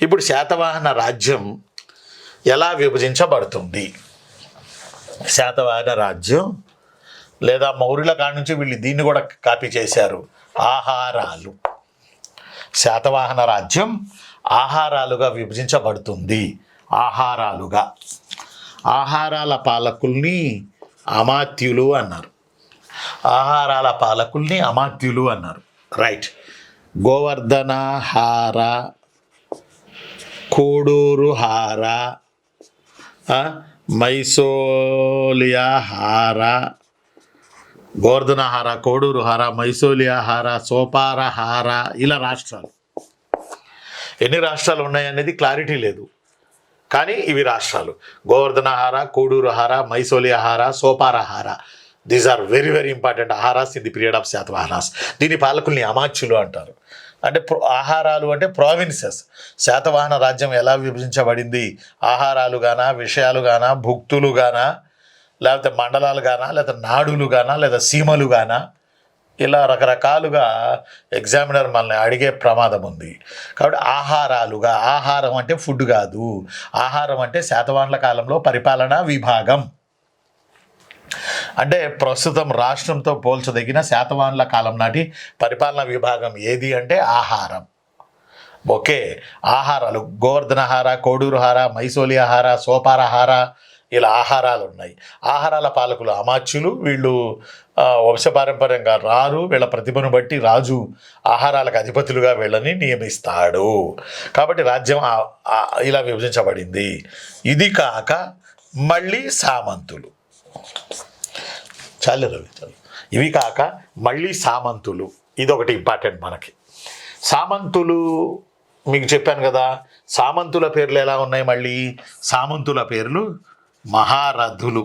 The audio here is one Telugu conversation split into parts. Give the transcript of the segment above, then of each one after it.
ఇప్పుడు శాతవాహన రాజ్యం ఎలా విభజించబడుతుంది? శాతవాహన రాజ్యం లేదా మౌర్యుల కాడి నుంచి వీళ్ళు దీన్ని కూడా కాపీ చేశారు. ఆహారాలు. శాతవాహన రాజ్యం ఆహారాలుగా విభజించబడుతుంది. ఆహారాలుగా. ఆహారాల పాలకుల్ని అమాత్యులు అన్నారు. ఆహారాల పాలకుల్ని అమాత్యులు అన్నారు. రైట్. గోవర్ధనహార, కోడూరుహార, మైసోలియాహార, గోవర్ధనహార, కోడూరుహార, మైసోలియాహార, సోపారహార, ఇలా రాష్ట్రాలు. ఎన్ని రాష్ట్రాలు ఉన్నాయనేది క్లారిటీ లేదు, కానీ ఇవి రాష్ట్రాలు. గోవర్ధనహార, కోడూరుహార, మైసోలియాహార, సోపారహార. These are very very important ఆహారాస్ ఇన్ ది పీరియడ్ ఆఫ్ శాతవాహనాస్. దీని పాలకుల్ని అమాత్యులు అంటారు. అంటే ఆహారాలు అంటే ప్రావిన్సెస్. శాతవాహన రాజ్యం ఎలా విభజించబడింది? ఆహారాలు గానా, విషయాలు గానా, భుక్తులు గానా, లేకపోతే మండలాలు గానా, లేదా నాడులు గానా, లేదా సీమలు గానా, ఇలా రకరకాలుగా ఎగ్జామినర్ మనల్ని అడిగే ప్రమాదం ఉంది. కాబట్టి ఆహారాలుగా. ఆహారం అంటే ఫుడ్ కాదు. ఆహారం అంటే శాతవాహనుల కాలంలో పరిపాలనా విభాగం. అంటే ప్రస్తుతం రాష్ట్రంతో పోల్చదగిన శాతవాహనుల కాలం నాటి పరిపాలనా విభాగం ఏది అంటే ఆహారం. ఓకే. ఆహారాలు గోవర్ధనహార, కోడూరుహార, మైసోలియాహార, సోపారహార, ఇలా ఆహారాలు ఉన్నాయి. ఆహారాల పాలకులు అమాత్యులు. వీళ్ళు వంశపారంపర్యంగా రారు. వీళ్ళ ప్రతిభను బట్టి రాజు ఆహారాలకు అధిపతులుగా వీళ్ళని నియమిస్తాడు. కాబట్టి రాజ్యం ఇలా విభజించబడింది. ఇది కాక మళ్ళీ సామంతులు. చాలు రవి, చాలు. ఇవి కాక మళ్ళీ సామంతులు. ఇదొకటి ఇంపార్టెంట్ మనకి. సామంతులు మీకు చెప్పాను కదా. సామంతుల పేర్లు ఎలా ఉన్నాయి? మళ్ళీ సామంతుల పేర్లు మహారథులు,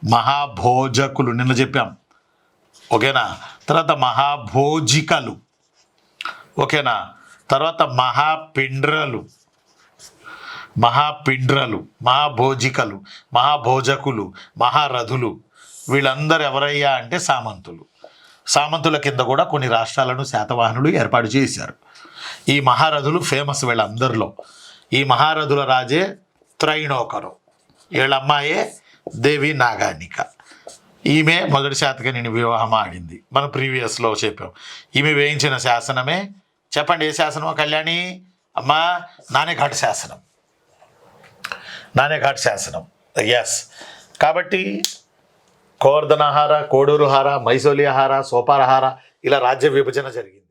మహాభోజకులు నిన్న చెప్పాం, ఓకేనా. తర్వాత మహాభోజికలు, ఓకేనా. తర్వాత మహాపిండ్రలు, మహాభోజికలు, మహాభోజకులు, మహారథులు. వీళ్ళందరూ ఎవరయ్యా అంటే సామంతులు. సామంతుల కింద కూడా కొన్ని రాష్ట్రాలను శాతవాహనులు ఏర్పాటు చేశారు. ఈ మహారథులు ఫేమస్ వీళ్ళందరిలో. ఈ మహారథుల రాజే త్రైణోకరు. వీళ్ళ అమ్మాయే దేవి నాగానిక. ఈమె మొదటి శాతకర్ణిని వివాహం ఆడింది. మనం ప్రీవియస్లో చెప్పాం. ఈమె వేయించిన శాసనమే, చెప్పండి ఏ శాసనమో కళ్యాణి అమ్మా? నానేఘాట్ శాసనం. నానేఘాట్ శాసనం, ఎస్. కాబట్టి గోవర్ధనహార, కోడూరుహార, మైసోలియాహార, సోపారహార ఇలా రాజ్య విభజన జరిగింది.